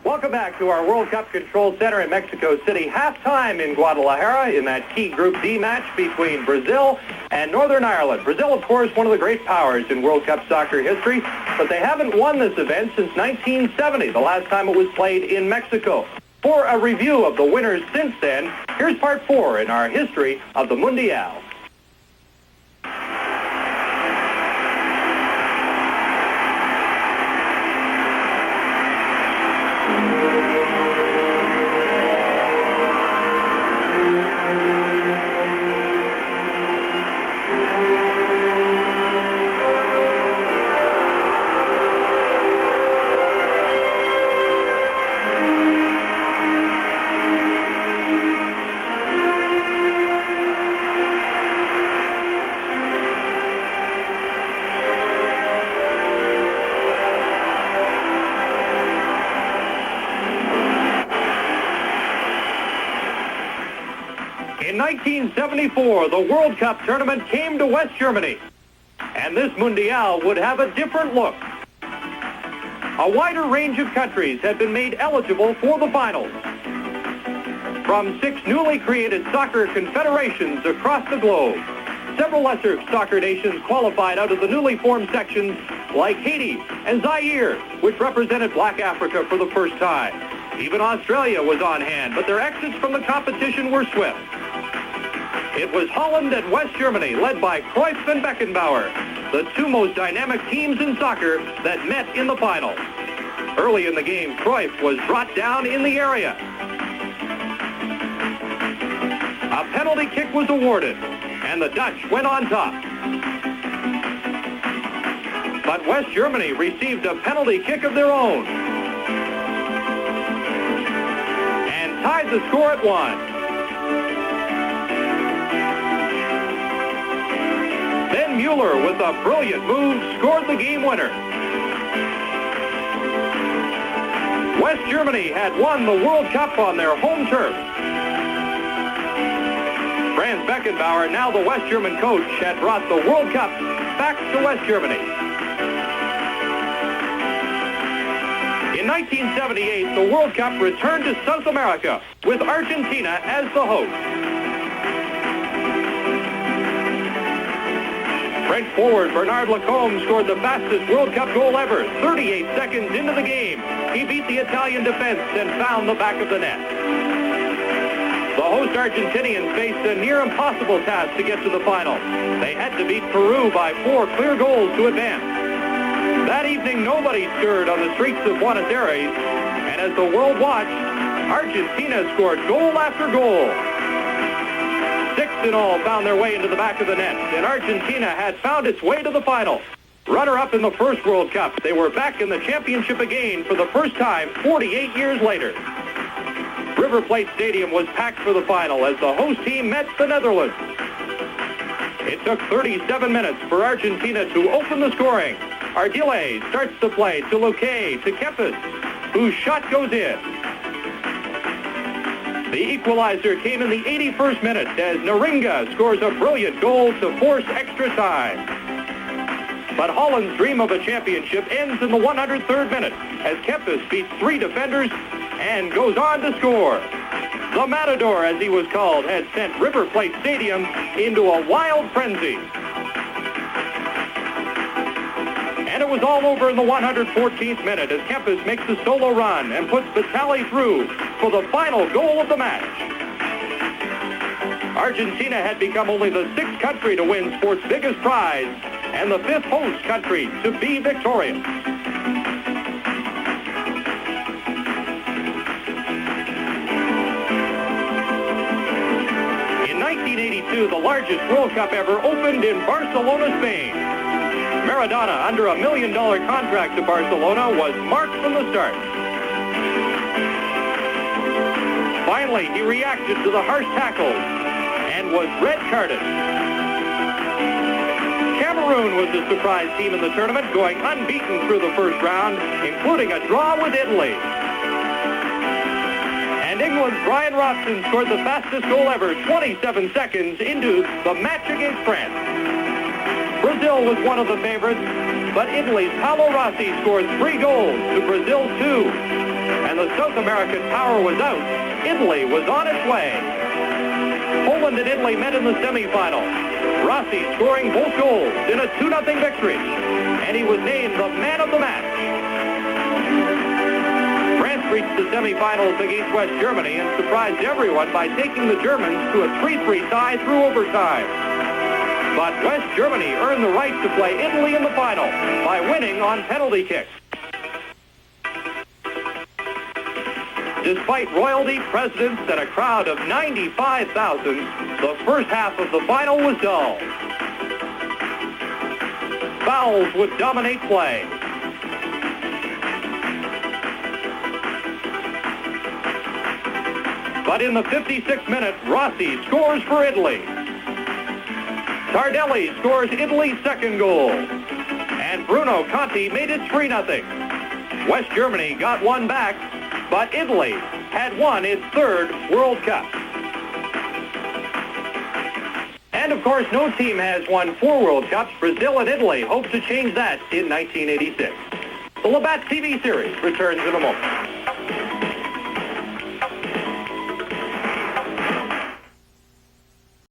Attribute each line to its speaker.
Speaker 1: Welcome back to our World Cup Control Center in Mexico City. Halftime in Guadalajara in that key Group D match between Brazil and Northern Ireland. Brazil, of course, one of the great powers in World Cup soccer history, but they haven't won this event since 1970, the last time it was played in Mexico. For a review of the winners since then, here's part 4 in our history of the Mundial. In 1974, the World Cup tournament came to West Germany, and this Mundial would have a different look. A wider range of countries had been made eligible for the finals. From 6 newly created soccer confederations across the globe, several lesser soccer nations qualified out of the newly formed sections like Haiti and Zaire, which represented Black Africa for the first time. Even Australia was on hand, but their exits from the competition were swift. It was Holland and West Germany, led by Cruyff and Beckenbauer, the 2 most dynamic teams in soccer that met in the final. Early in the game, Cruyff was brought down in the area. A penalty kick was awarded, and the Dutch went on top. But West Germany received a penalty kick of their own and tied the score at 1. Then Mueller, with a brilliant move, scored the game winner. West Germany had won the World Cup on their home turf. Franz Beckenbauer, now the West German coach, had brought the World Cup back to West Germany. In 1978, the World Cup returned to South America with Argentina as the host. French forward Bernard Lacombe scored the fastest World Cup goal ever. 38 seconds into the game, he beat the Italian defense and found the back of the net. The host Argentinians faced a near impossible task to get to the final. They had to beat Peru by 4 clear goals to advance. That evening, nobody stirred on the streets of Buenos Aires, and as the world watched, Argentina scored goal after goal. 6 in all found their way into the back of the net, and Argentina had found its way to the final. Runner-up in the first World Cup, they were back in the championship again for the first time 48 years later. River Plate Stadium was packed for the final as the host team met the Netherlands. It took 37 minutes for Argentina to open the scoring. Ardile starts the play to Luque, to Kempes, whose shot goes in. The equalizer came in the 81st minute as Naringa scores a brilliant goal to force extra time. But Holland's dream of a championship ends in the 103rd minute as Kempes beats 3 defenders and goes on to score. The Matador, as he was called, had sent River Plate Stadium into a wild frenzy. And it was all over in the 114th minute as Kempes makes the solo run and puts Vitali through for the final goal of the match. Argentina had become only the 6th country to win sport's biggest prize and the 5th host country to be victorious. In 1982, the largest World Cup ever opened in Barcelona, Spain. Maradona, under $1 million contract to Barcelona, was marked from the start. Finally, he reacted to the harsh tackles and was red-carded. Cameroon was the surprise team in the tournament, going unbeaten through the first round, including a draw with Italy. And England's Brian Robson scored the fastest goal ever, 27 seconds into the match against France. Brazil was one of the favorites, but Italy's Paolo Rossi scored 3 goals to Brazil's 2. And the the South American power was out, Italy was on its way. Poland and Italy met in the semifinal. Rossi scoring both goals in a 2-0 victory, and he was named the man of the match. France reached the semifinals against West Germany and surprised everyone by taking the Germans to a 3-3 tie through overtime. But West Germany earned the right to play Italy in the final by winning on penalty kicks. Despite royalty, presidents, and a crowd of 95,000, the first half of the final was dull. Fouls would dominate play. But in the 56th minute, Rossi scores for Italy. Tardelli scores Italy's second goal. And Bruno Conti made it 3-0. West Germany got one back, but Italy had won its third World Cup. And of course, no team has won 4 World Cups. Brazil and Italy hope to change that in 1986. The Labatt TV series returns in a moment.